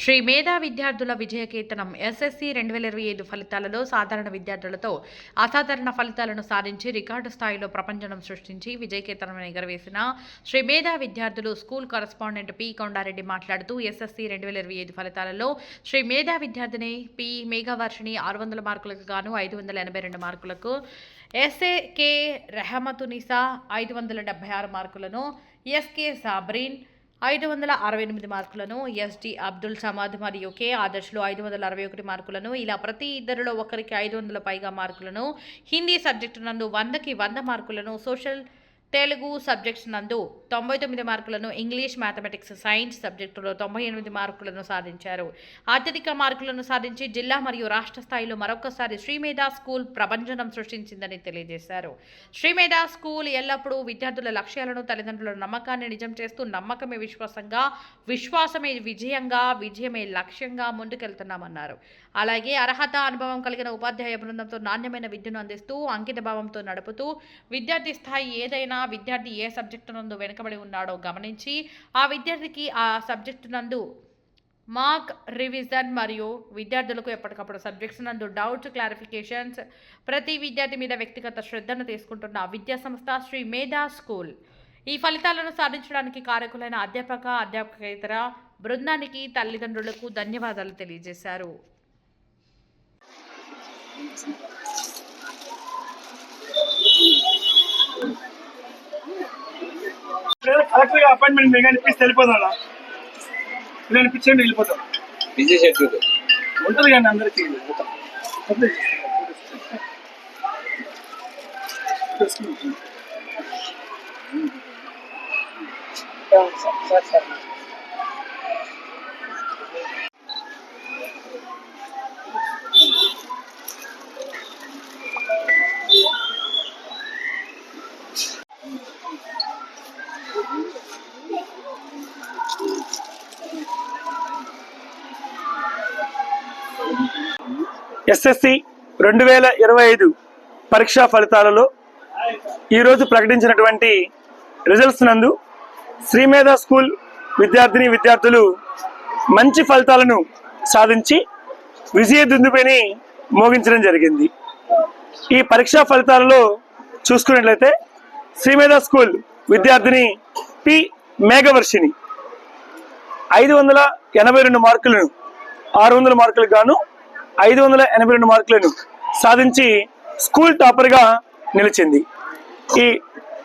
శ్రీ మేధా విద్యార్థుల విజయకేతనం ఎస్ఎస్సి 2025 ఫలితాలలో సాధారణ విద్యార్థులతో అసాధారణ ఫలితాలను సాధించి రికార్డు స్థాయిలో ప్రపంచం సృష్టించి విజయకేతనం ఎగరవేసిన శ్రీ మేధా విద్యార్థులు స్కూల్ కరెస్పాండెంట్ పి కొండారెడ్డి మాట్లాడుతూ ఎస్ఎస్సి 2025 ఫలితాలలో శ్రీ మేధా విద్యార్థిని పి మేఘవర్షిణి 600 మార్కులకు గాను 582 మార్కులకు, ఎస్ఏ కే రెహమతునిసా 576 మార్కులను, ఎస్కే సాబ్రీన్ 568 మార్కులను, ఎస్డి అబ్దుల్ సమాద్ మరియు కే ఆదర్శ్లు 561 మార్కులను, ఇలా ప్రతి ఇద్దరిలో ఒకరికి 500 పైగా మార్కులను, హిందీ సబ్జెక్టు నందు 100కి 100 మార్కులను, సోషల్ తెలుగు సబ్జెక్ట్స్ నందు 99 మార్కులను, ఇంగ్లీష్ మ్యాథమెటిక్స్ సైన్స్ సబ్జెక్టులో 98 మార్కులను సాధించారు. అత్యధిక మార్కులను సాధించి జిల్లా మరియు రాష్ట్ర స్థాయిలో మరొకసారి శ్రీ మేధా స్కూల్ ప్రభంజనం సృష్టించిందని తెలియజేశారు. శ్రీ మేధా స్కూల్ ఎల్లప్పుడూ విద్యార్థుల లక్ష్యాలను, తల్లిదండ్రుల నమ్మకాన్ని నిజం చేస్తూ నమ్మకమే విశ్వాసంగా, విశ్వాసమే విజయంగా, విజయమే లక్ష్యంగా ముందుకెళ్తున్నామన్నారు. అలాగే అర్హత, అనుభవం కలిగిన ఉపాధ్యాయ బృందంతో నాణ్యమైన విద్యను అందిస్తూ అంకిత భావంతో నడుపుతూ విద్యార్థి స్థాయి ఏదైనా విద్యార్థి ఏ సబ్జెక్టు నందు వెనుకబడి ఉన్నాడో గమనించి ఆ విద్యార్థికి ఆ సబ్జెక్టు నందు మార్క్ రివిజన్ మరియు విద్యార్థులకు ఎప్పటికప్పుడు సబ్జెక్ట్స్ నందు డౌట్స్ క్లారిఫికేషన్స్ ప్రతి విద్యార్థి మీద వ్యక్తిగత శ్రద్ధను తీసుకుంటున్న విద్యా సంస్థ శ్రీ మేధా స్కూల్. ఈ ఫలితాలను సాధించడానికి కారకులైన అధ్యాపకేతర బృందానికి, తల్లిదండ్రులకు ధన్యవాదాలు తెలియజేశారు. కలెక్టర్ అపాయింట్మెంట్ మీకు అనిపిస్తే వెళ్ళిపోదాం, ఇలా అనిపించండి వెళ్ళిపోతాం. విజయ్ శెట్టి ఉంటుంది కానీ అందరికీ ఎస్ఎస్సి 2025 పరీక్షా ఫలితాలలో ఈరోజు ప్రకటించినటువంటి రిజల్ట్స్ నందు శ్రీ మేధా స్కూల్ విద్యార్థులు మంచి ఫలితాలను సాధించి విజయ దుందుబిని మోగించడం జరిగింది. ఈ పరీక్షా ఫలితాలలో చూసుకున్నట్లయితే శ్రీ మేధా స్కూల్ విద్యార్థిని పి మేఘవర్షిణి 582 మార్కులను 600 మార్కులకు గాను 582 మార్కులను సాధించి స్కూల్ టాపర్గా నిలిచింది. ఈ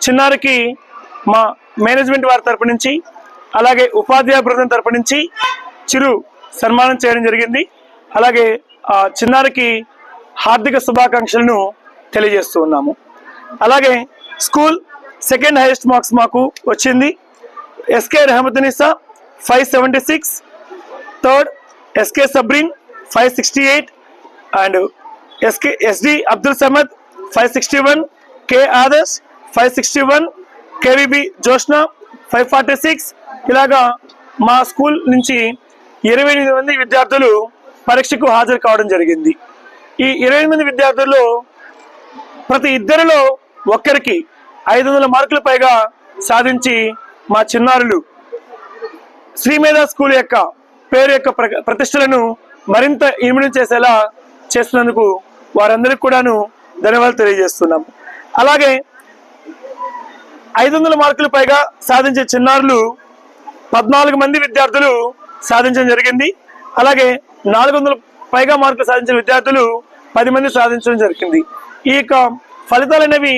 చిన్నారికి మా మేనేజ్మెంట్ వారి తరపు నుంచి, అలాగే ఉపాధ్యాయ బృందం తరపు నుంచి చిరు సన్మానం చేయడం జరిగింది. అలాగే ఆ చిన్నారికి హార్దిక శుభాకాంక్షలను తెలియజేస్తూ ఉన్నాము. అలాగే స్కూల్ సెకండ్ హైయెస్ట్ మార్క్స్ మాకు వచ్చింది. SK Rahamathunisa 576, third SK Sabreen 568 and SD Abdul Samad 561, K Adarsh 561, KVB Joshna 546. ఇలాగా మా స్కూల్ నుంచి 28 మంది విద్యార్థులు పరీక్షకు హాజరు కావడం జరిగింది. ఈ 28 మంది విద్యార్థుల్లో ప్రతి ఇద్దరిలో ఒక్కరికి 500 మార్కుల పైగా సాధించి మా చిన్నారులు శ్రీ మేధా స్కూల్ యొక్క పేరు యొక్క ప్రతిష్టలను మరింత ఇమిడి చేసేలా చేస్తున్నందుకు వారందరికీ కూడాను ధన్యవాదాలు తెలియజేస్తున్నాము. అలాగే 500 మార్కులు పైగా సాధించే చిన్నారులు 14 మంది విద్యార్థులు సాధించడం జరిగింది. అలాగే 400 పైగా మార్కులు సాధించిన విద్యార్థులు 10 మంది సాధించడం జరిగింది. ఈ యొక్క ఫలితాలు అనేవి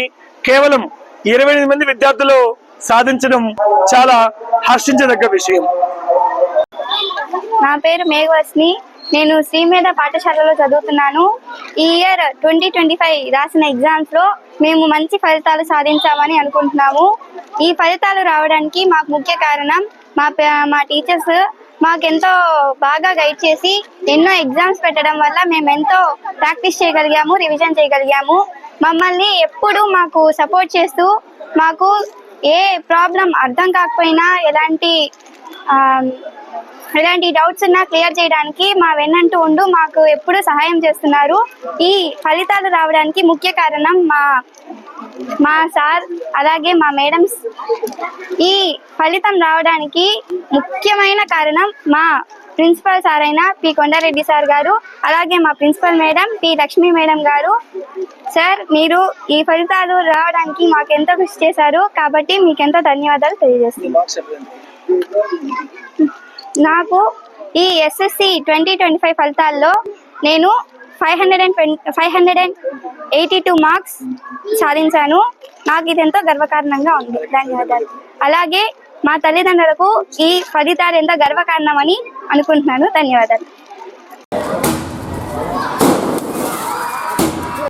కేవలం 28 మంది విద్యార్థులు సాధించడం చాలా హర్షించదగ్గ విషయం. నా పేరు మేఘవర్షిణి. నేను శ్రీ మేధా పాఠశాలలో చదువుతున్నాను. ఈ ఇయర్ 2025 రాసిన ఎగ్జామ్స్లో మేము మంచి ఫలితాలు సాధించామని అనుకుంటున్నాము. ఈ ఫలితాలు రావడానికి మాకు ముఖ్య కారణం మా టీచర్స్ మాకెంతో బాగా గైడ్ చేసి ఎన్నో ఎగ్జామ్స్ పెట్టడం వల్ల మేము ఎంతో ప్రాక్టీస్ చేయగలిగాము, రివిజన్ చేయగలిగాము. మమ్మల్ని ఎప్పుడు మాకు సపోర్ట్ చేస్తూ మాకు ఏ ప్రాబ్లం అర్థం కాకపోయినా ఎలాంటి డౌట్స్ ఉన్నా క్లియర్ చేయడానికి మా వెన్నంటూ ఉంటూ మాకు ఎప్పుడు సహాయం చేస్తున్నారు. ఈ ఫలితాలు రావడానికి ముఖ్య కారణం మా మా సార్ అలాగే మా మేడమ్స్ ఈ ఫలితం రావడానికి ముఖ్యమైన కారణం మా ప్రిన్సిపల్ సార్ అయిన పి కొండారెడ్డి సార్ గారు, అలాగే మా principal madam P Lakshmi madam గారు. సార్, మీరు ఈ ఫలితాలు రావడానికి మాకెంతో కృషి చేశారు, కాబట్టి మీకెంతో ధన్యవాదాలు తెలియజేస్తున్నాను. నాకు ఈ ఎస్ఎస్సి 2025 ఫలితాల్లో నేను 582 మార్క్స్ సాధించాను. నాకు ఇది ఎంతో గర్వకారణంగా ఉంది. ధన్యవాదాలు. అలాగే మా తల్లిదండ్రులకు ఈ ఫలితాలు ఎంతో గర్వకారణమని అనుకుంటున్నాను. ధన్యవాదాలు.